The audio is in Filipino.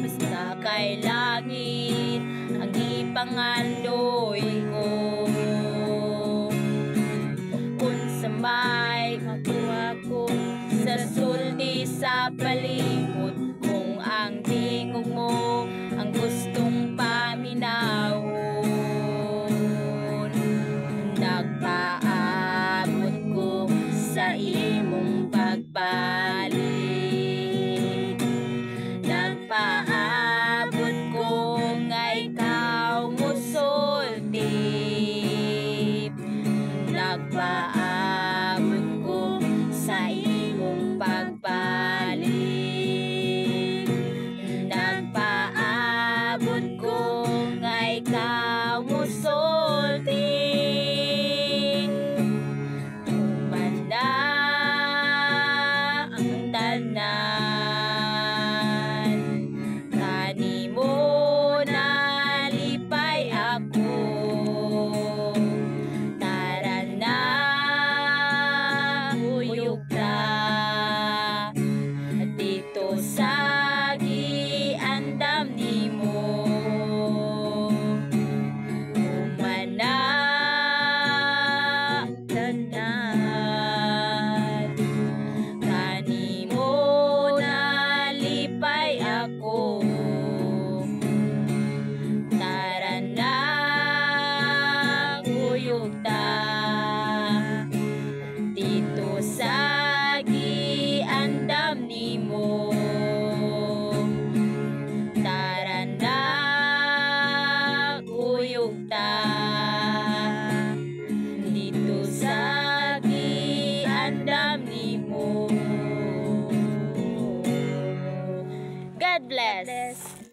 basta kay langit ang ipangandoy ko. Unsa may makuha ko sa sulti sa palibot, kung ang tingog mo ang gustong paminahon. Nagpaabot ko sa imong pagbalik, nagpaabot ko nga ikaw musulti, nagpaabot ko sa imong pagbalik, nagpaabot ko nga ikaw musulti. Humanda ang tanan, kanimo nalipay ako. Tara na, uyog na dito sa giandam nimo. Humana tanan, kanimo nalipay ako. Tara na, uyog ta dito sa giandam nimo. Tara na, uyog ta dito sa giandam nimo. God bless.